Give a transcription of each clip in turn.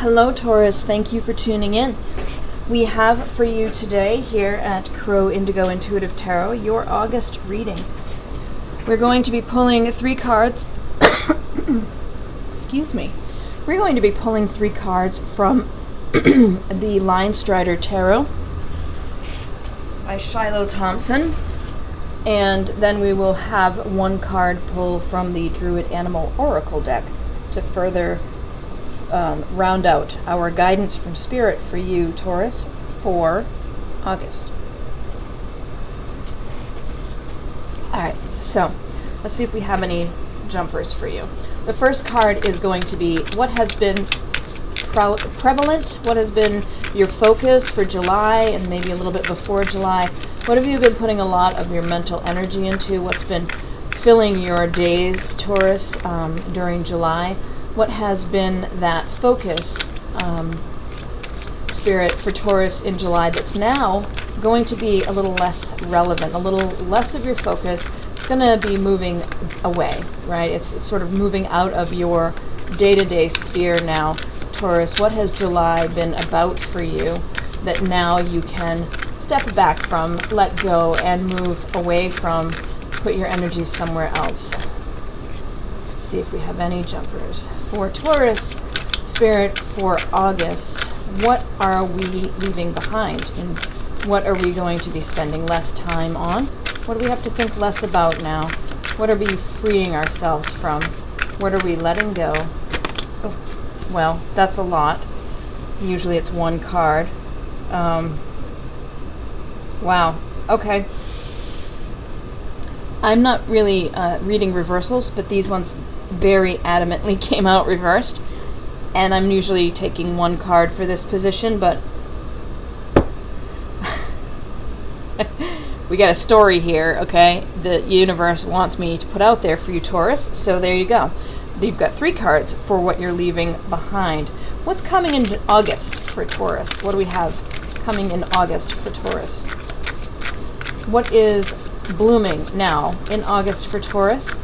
Hello Taurus, thank you for tuning in. We have for you today here at Crow Indigo Intuitive Tarot your August reading. We're going to be pulling 3 cards. Excuse me. We're going to be pulling 3 cards from the Linestrider Tarot by Siolo Thompson. And then we will have 1 card pull from the Druid Animal Oracle deck to further round out our guidance from Spirit for you, Taurus, for August. Alright, so let's see if we have any jumpers for you. The first card is going to be what has been prevalent, what has been your focus for July and maybe a little bit before July. What have you been putting a lot of your mental energy into? What's been filling your days, Taurus, during July? What has been that focus, Spirit, for Taurus in July that's now going to be a little less relevant, a little less of your focus? It's going to be moving away, right? It's sort of moving out of your day-to-day sphere now. Taurus, what has July been about for you that now you can step back from, let go, and move away from, put your energies somewhere else? Let's see if we have any jumpers. For Taurus, Spirit, for August, what are we leaving behind? And what are we going to be spending less time on? What do we have to think less about now? What are we freeing ourselves from? What are we letting go? Oh, well, that's a lot. Usually it's 1 card. Wow. Okay. I'm not really reading reversals, but these ones very adamantly came out reversed. And I'm usually taking 1 card for this position, but we got a story here, okay? The universe wants me to put out there for you, Taurus. So there you go. You've got 3 cards for what you're leaving behind. What's coming in August for Taurus? What do we have coming in August for Taurus? What is blooming now in August for Taurus?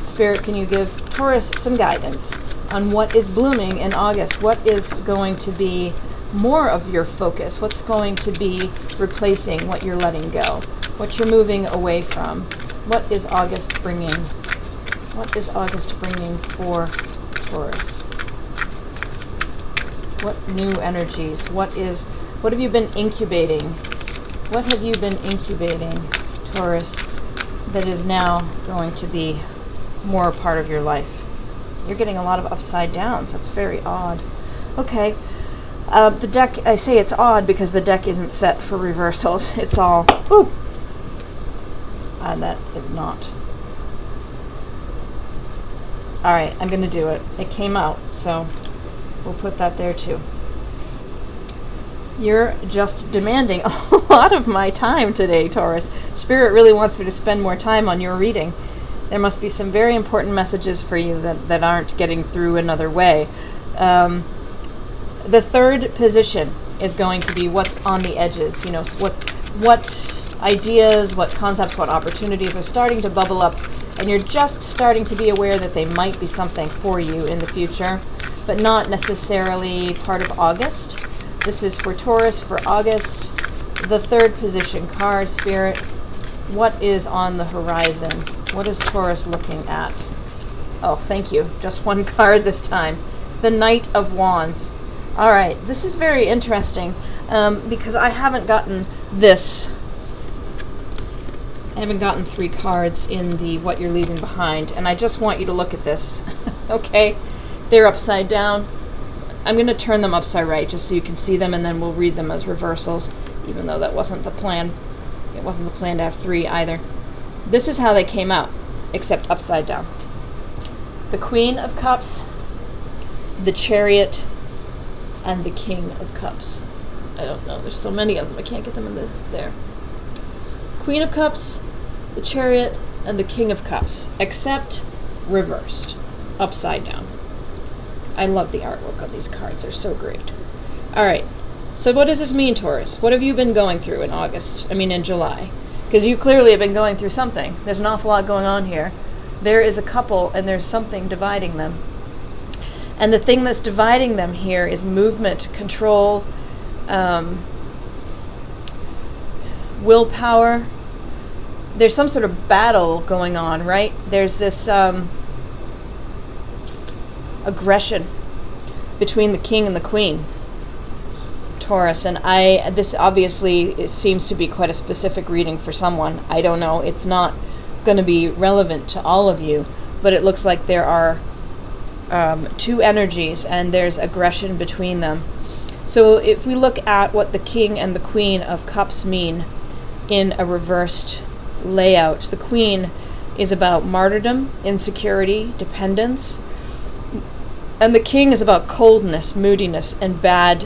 Spirit, can you give Taurus some guidance on what is blooming in August? What is going to be more of your focus? What's going to be replacing what you're letting go? What you're moving away from? What is August bringing? What is August bringing for Taurus? What new energies? What have you been incubating? What have you been incubating, Taurus, that is now going to be more a part of your life? You're getting a lot of upside downs. That's very odd. Okay. The deck, I say it's odd because the deck isn't set for reversals. It's all, ooh. And that is not. All right, I'm going to do it. It came out, so we'll put that there too. You're just demanding a lot of my time today, Taurus. Spirit really wants me to spend more time on your reading. There must be some very important messages for you that aren't getting through another way. The 3rd position is going to be what's on the edges. You know, what ideas, what concepts, what opportunities are starting to bubble up, and you're just starting to be aware that they might be something for you in the future, but not necessarily part of August. This is for Taurus for August. The 3rd position card, Spirit. What is on the horizon? What is Taurus looking at? Oh, thank you. Just 1 card this time. The Knight of Wands. All right, this is very interesting because I haven't gotten this. I haven't gotten 3 cards in the what you're leaving behind, and I just want you to look at this. Okay? They're upside down. I'm going to turn them upside right just so you can see them, and then we'll read them as reversals, even though that wasn't the plan. It wasn't the plan to have 3 either. This is how they came out, except upside down. The Queen of Cups, the Chariot, and the King of Cups. I don't know. There's so many of them. I can't get them in there. Queen of Cups, the Chariot, and the King of Cups, except reversed, upside down. I love the artwork on these cards. They're so great. All right. So what does this mean, Taurus? What have you been going through in July? Because you clearly have been going through something. There's an awful lot going on here. There is a couple, and there's something dividing them. And the thing that's dividing them here is movement, control, willpower. There's some sort of battle going on, right? There's this aggression between the king and the queen, Taurus. And this obviously seems to be quite a specific reading for someone. I don't know. It's not going to be relevant to all of you, but it looks like there are two energies and there's aggression between them. So if we look at what the King and the Queen of Cups mean in a reversed layout, the Queen is about martyrdom, insecurity, dependence, and the King is about coldness, moodiness, and bad,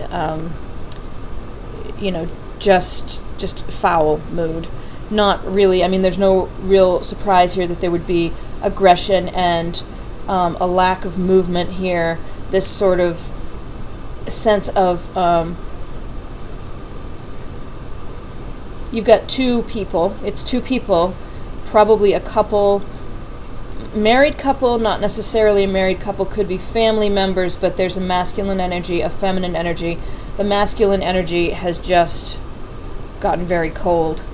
just foul mood. Not really, I mean, there's no real surprise here that there would be aggression and a lack of movement here, this sort of sense of, you've got two people, it's two people, probably a couple, married couple, not necessarily a married couple, could be family members, but there's a masculine energy, a feminine energy. The masculine energy has just gotten very cold,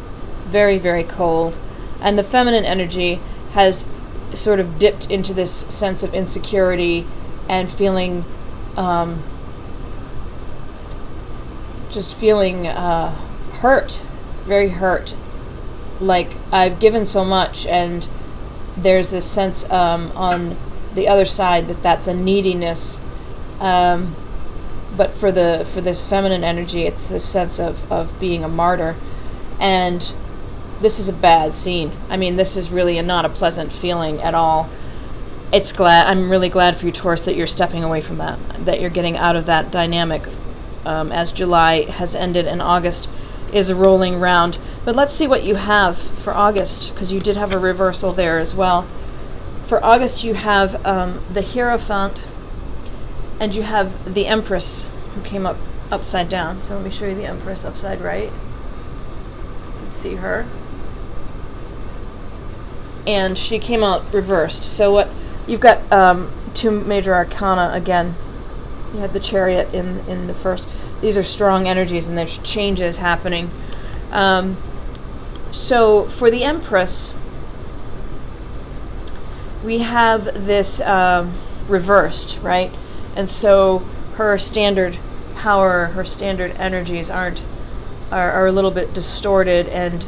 very, very cold, and the feminine energy has sort of dipped into this sense of insecurity and feeling, just feeling hurt, very hurt, like I've given so much, and there's this sense on the other side that that's a neediness, but for this feminine energy, it's this sense of being a martyr, and this is a bad scene. I mean, this is really not a pleasant feeling at all. I'm really glad for you, Taurus, that you're stepping away from that you're getting out of that dynamic as July has ended and August is rolling round. But let's see what you have for August, because you did have a reversal there as well. For August, you have the Hierophant, and you have the Empress, who came up upside down. So let me show you the Empress upside right. You can see her. And she came out reversed. So what you've got two major arcana again. You had the Chariot in the first. These are strong energies, and there's changes happening. So for the Empress, we have this reversed, right? And so her standard power, her standard energies are a little bit distorted, and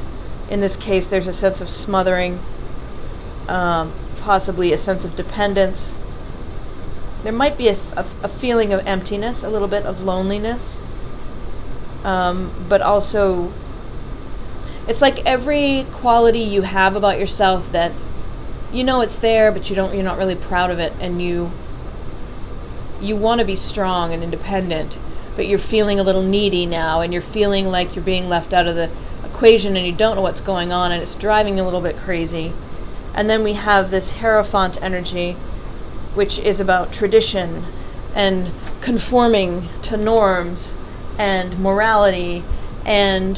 in this case, there's a sense of smothering. Possibly a sense of dependence. There might be a feeling of emptiness, a little bit of loneliness, but also it's like every quality you have about yourself that you know it's there, but you're not really proud of it, and you want to be strong and independent, but you're feeling a little needy now, and you're feeling like you're being left out of the equation, and you don't know what's going on, and it's driving you a little bit crazy. And then we have this Hierophant energy, which is about tradition and conforming to norms and morality. And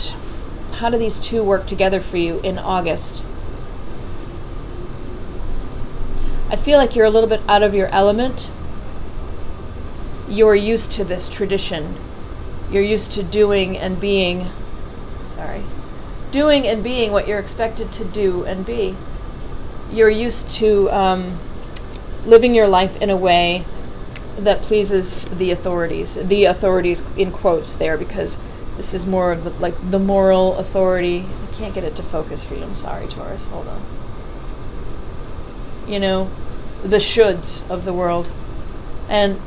how do these two work together for you in August? I feel like you're a little bit out of your element. You're used to this tradition. You're used to doing and being what you're expected to do and be. You're used to living your life in a way that pleases the authorities in quotes there, because this is more of the moral authority. I can't get it to focus for you. I'm sorry, Taurus. Hold on. The shoulds of the world. And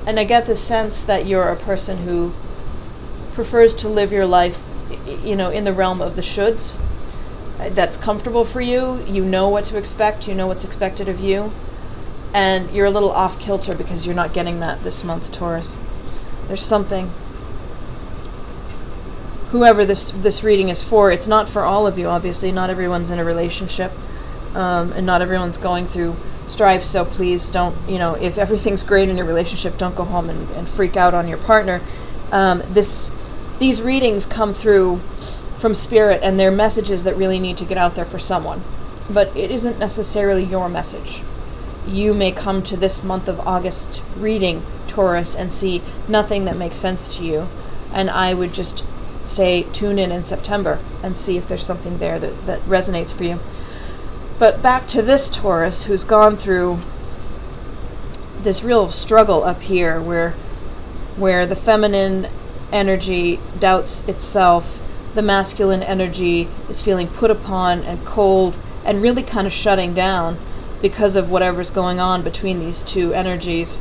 I get the sense that you're a person who prefers to live your life, in the realm of the shoulds. That's comfortable for you. You know what to expect. You know what's expected of you. And you're a little off kilter because you're not getting that this month, Taurus. There's something. Whoever this reading is for, it's not for all of you, obviously. Not everyone's in a relationship. And not everyone's going through strife. So please don't, if everything's great in your relationship, don't go home and freak out on your partner. These readings come through from Spirit, and they're messages that really need to get out there for someone. But it isn't necessarily your message. you may come to this month of August reading, Taurus, and see nothing that makes sense to you. And I would just say tune in September and see if there's something there that resonates for you. But back to this Taurus who's gone through this real struggle up here where the feminine energy doubts itself, the masculine energy is feeling put upon and cold and really kind of shutting down because of whatever's going on between these two energies.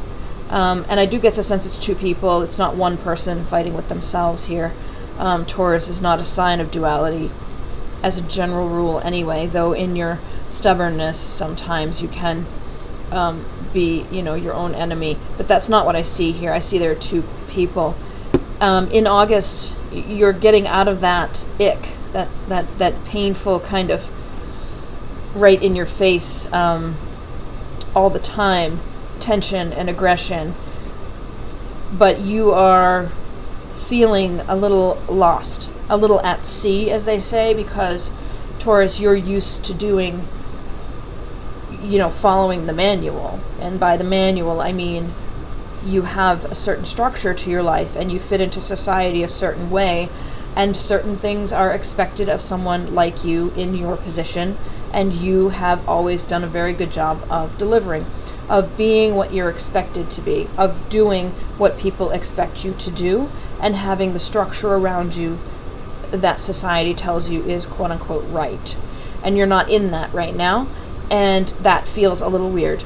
And I do get the sense it's two people. It's not one person fighting with themselves here. Taurus is not a sign of duality as a general rule anyway, though in your stubbornness sometimes you can be, your own enemy. But that's not what I see here. I see there are two people. In August, you're getting out of that ick, that painful kind of right in your face all the time, tension and aggression. But you are feeling a little lost, a little at sea, as they say, because Taurus, you're used to doing, following the manual. And by the manual, I mean you have a certain structure to your life and you fit into society a certain way, and certain things are expected of someone like you in your position, and you have always done a very good job of delivering, of being what you're expected to be, of doing what people expect you to do, and having the structure around you that society tells you is quote-unquote right. And you're not in that right now, and that feels a little weird.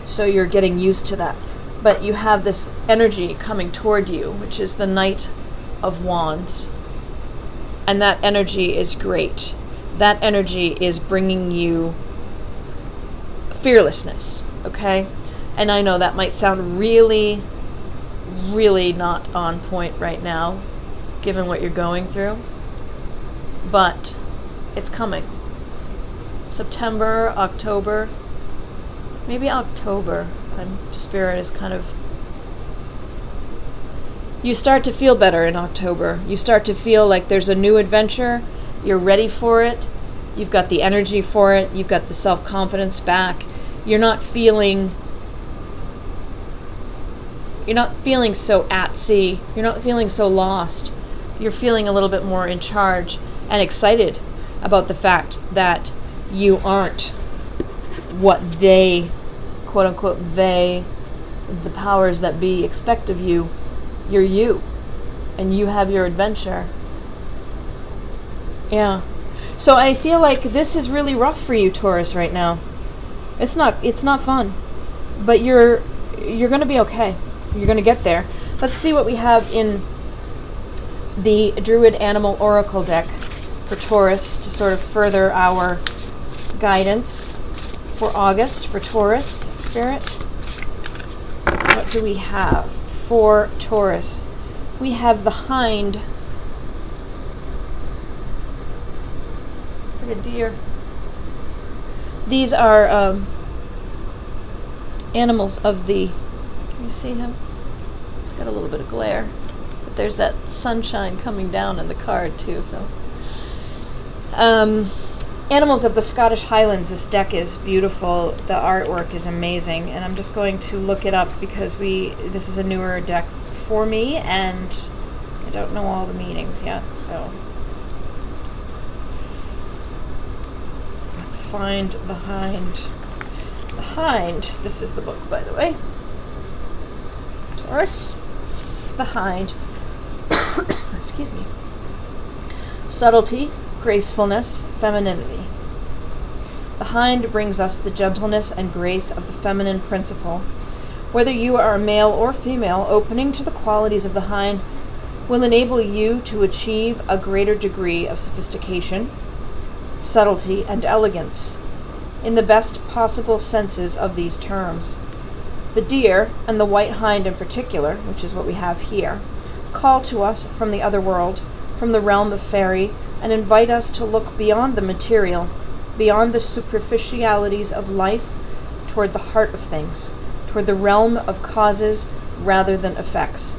So you're getting used to that. But you have this energy coming toward you, which is the Knight of Wands. And that energy is great. That energy is bringing you fearlessness, okay? And I know that might sound really, really not on point right now, given what you're going through. But it's coming. September, October, maybe October. And Spirit is kind of... You start to feel better in October. You start to feel like there's a new adventure. You're ready for it. You've got the energy for it. You've got the self-confidence back. You're not feeling so at sea. You're not feeling so lost. You're feeling a little bit more in charge and excited about the fact that you aren't what they, quote-unquote, the powers that be expect of you. You're you. And you have your adventure. Yeah. So I feel like this is really rough for you, Taurus, right now. It's not fun. But you're going to be okay. You're going to get there. Let's see what we have in the Druid Animal Oracle deck for Taurus to sort of further our guidance for August for Taurus, Spirit. What do we have for Taurus? We have the Hind. It's like a deer. These are animals of the... Can you see him? He's got a little bit of glare. But there's that sunshine coming down in the card too, so... Animals of the Scottish Highlands. This deck is beautiful. The artwork is amazing, and I'm just going to look it up because this is a newer deck for me, and I don't know all the meanings yet, so let's find the Hind. The Hind. This is the book, by the way. Taurus. The Hind. Excuse me. Subtlety, gracefulness, femininity. The Hind brings us the gentleness and grace of the feminine principle. Whether you are a male or female, opening to the qualities of the Hind will enable you to achieve a greater degree of sophistication, subtlety, and elegance, in the best possible senses of these terms. The deer, and the white hind in particular, which is what we have here, call to us from the other world, from the realm of fairy, and invite us to look beyond the material, beyond the superficialities of life, toward the heart of things, toward the realm of causes rather than effects.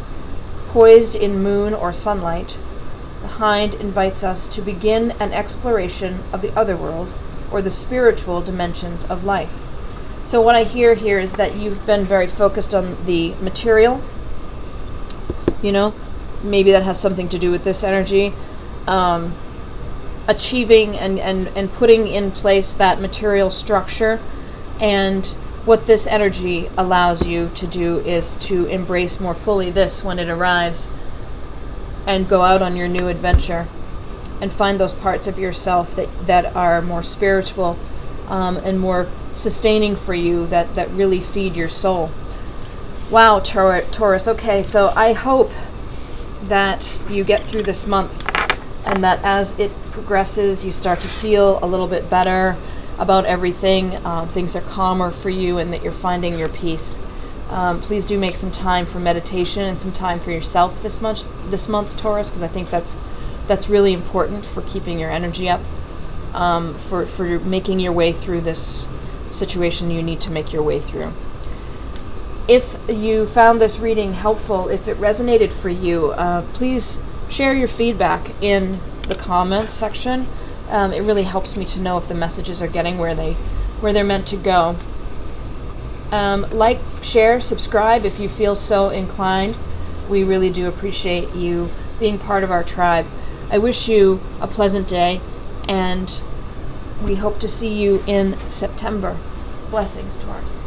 Poised in moon or sunlight, the Hind invites us to begin an exploration of the other world, or the spiritual dimensions of life. So what I hear here is that you've been very focused on the material. You know, maybe that has something to do with this energy. Achieving and putting in place that material structure. And what this energy allows you to do is to embrace more fully this when it arrives, and go out on your new adventure and find those parts of yourself that are more spiritual and more sustaining for you, that really feed your soul. Wow, Taurus. Okay, so I hope that you get through this month, and that as it progresses, you start to feel a little bit better about everything. Things are calmer for you, and that you're finding your peace. Please do make some time for meditation and some time for yourself this month, Taurus, because I think that's really important for keeping your energy up, for making your way through this situation you need to make your way through. If you found this reading helpful, if it resonated for you, please share your feedback in the comments section. It really helps me to know if the messages are getting where they're meant to go. Like, share, subscribe if you feel so inclined. We really do appreciate you being part of our tribe. I wish you a pleasant day, and we hope to see you in September. Blessings, Taurus.